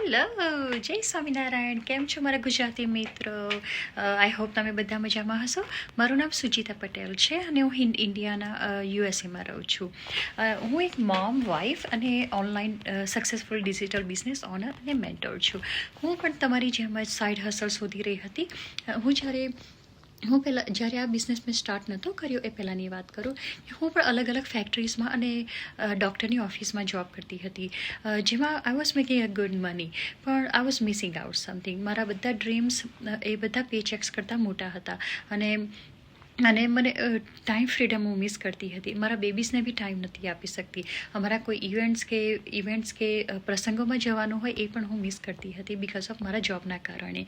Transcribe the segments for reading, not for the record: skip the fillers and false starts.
Hello, જય સ્વામિનારાયણ. કેમ છો મારા ગુજરાતી મિત્રો? આઈ હોપ તમે બધા મજામાં હશો. મારું નામ સુજીતા પટેલ છે અને હું ઇન્ડિયાના યુએસએમાં રહું છું. હું એક મોમ, વાઇફ અને online successful digital business owner અને મેન્ટર છું. હું પણ તમારી જેમ જ સાઇડ હસલ શોધી રહી હતી. જ્યારે આ બિઝનેસ મેં સ્ટાર્ટ નહોતો કર્યો એ પહેલાંની વાત કરું, હું પણ અલગ અલગ ફેક્ટરીઝમાં અને ડૉક્ટરની ઓફિસમાં જોબ કરતી હતી, જેમાં I was making a good money, પણ I was missing out something. મારા બધા ડ્રીમ્સ એ બધા પે ચેક્સ કરતાં મોટા હતા અને મને ટાઈમ ફ્રીડમ હું મિસ કરતી હતી. મારા બેબીઝને બી ટાઈમ નથી આપી શકતી. અમારા કોઈ ઇવેન્ટ્સ કે પ્રસંગોમાં જવાનું હોય એ પણ હું મિસ કરતી હતી બિકોઝ ઓફ મારા જોબના કારણે.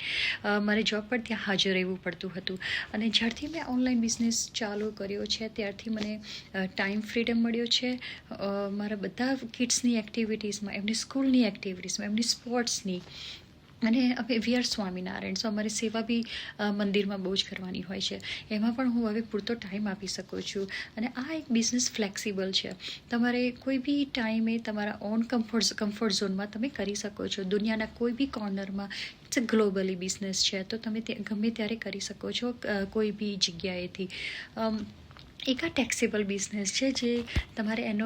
મારે જોબ પર ત્યાં હાજર રહેવું પડતું હતું. અને જ્યારથી મેં ઓનલાઈન બિઝનેસ ચાલુ કર્યો છે ત્યારથી મને ટાઈમ ફ્રીડમ મળ્યો છે. મારા બધા કિડ્સની એક્ટિવિટીઝમાં, એમની સ્કૂલની એક્ટિવિટીઝમાં, એમની સ્પોર્ટ્સની, અને હવે વી આર સ્વામિનારાયણ, સો અમારી સેવા બી મંદિરમાં બહુ જ કરવાની હોય છે. એમાં પણ હું હવે પૂરતો ટાઈમ આપી શકું છું. અને આ એક બિઝનેસ ફ્લેક્સિબલ છે. તમારે કોઈ બી ટાઈમે તમારા ઓન કમ્ફર્ટ ઝોનમાં તમે કરી શકો છો. દુનિયાના કોઈ બી કોર્નરમાં ઇટ્સ અ ગ્લોબલી બિઝનેસ છે, તો તમે ગમે ત્યારે કરી શકો છો કોઈ બી જગ્યાએથી. એક આ ટેક્સેબલ બિઝનેસ છે જે તમારે એનો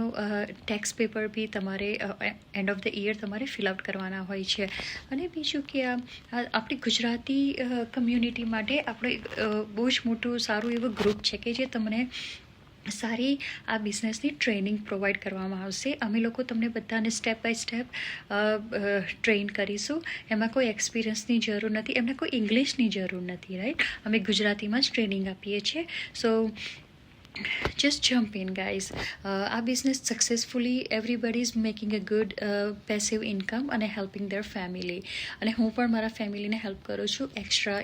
ટેક્સ પેપર બી તમારે એન્ડ ઓફ ધ યર તમારે ફિલ આઉટ કરવાના હોય છે. અને બીજું કે આપણી ગુજરાતી કમ્યુનિટી માટે આપણે બહુ જ મોટું સારું એવું ગ્રુપ છે કે જે તમને સારી આ બિઝનેસની ટ્રેનિંગ પ્રોવાઈડ કરવામાં આવશે. અમે લોકો તમને બધાને સ્ટેપ બાય સ્ટેપ ટ્રેન કરીશું. એમાં કોઈ એક્સપિરિયન્સની જરૂર નથી, એમને કોઈ ઇંગ્લિશની જરૂર નથી, રાઈટ? અમે ગુજરાતીમાં જ ટ્રેનિંગ આપીએ છીએ. સો just jump in, guys. આ business successfully everybody is making a good passive income અને હેલ્પિંગ દેર ફેમિલી. અને હું પણ મારા ફેમિલીને હેલ્પ કરું છું એક્સ્ટ્રા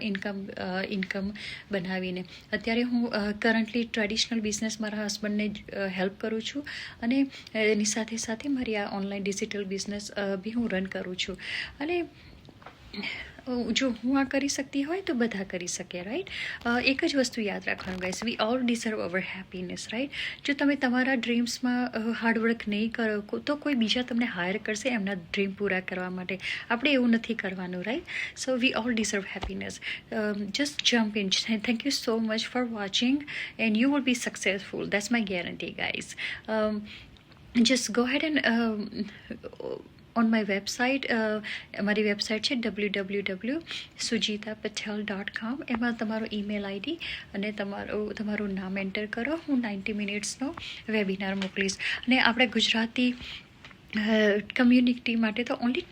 ઇન્કમ બનાવીને. અત્યારે હું કરન્ટલી ટ્રેડિશનલ બિઝનેસ મારા હસબન્ડને હેલ્પ કરું છું અને એની સાથે સાથે મારી આ ઓનલાઈન ડિજિટલ બિઝનેસ બી હું રન કરું છું. અને જો હું આ કરી શકતી હોય તો બધા કરી શકે, રાઈટ? એક જ વસ્તુ યાદ રાખવાનું, guys, we all deserve our happiness, right? જો તમે તમારા ડ્રીમ્સમાં હાર્ડવર્ક નહીં કરો તો કોઈ બીજા તમને હાયર કરશે એમના ડ્રીમ પૂરા કરવા માટે. આપણે એવું નથી કરવાનું, right? So V all deserve happiness. Just jump in. Thank you so much for watching and you will be successful. That's my guarantee, guys. Just go ahead and on my website, મારી website છે www.sujitapatel.com. એમાં તમારો email ID અને તમારું નામ enter કરો. હું 90 મિનિટ્સનો webinar મોકલીશ. અને આપણે ગુજરાતી કમ્યુનિટી માટે તો ઓનલી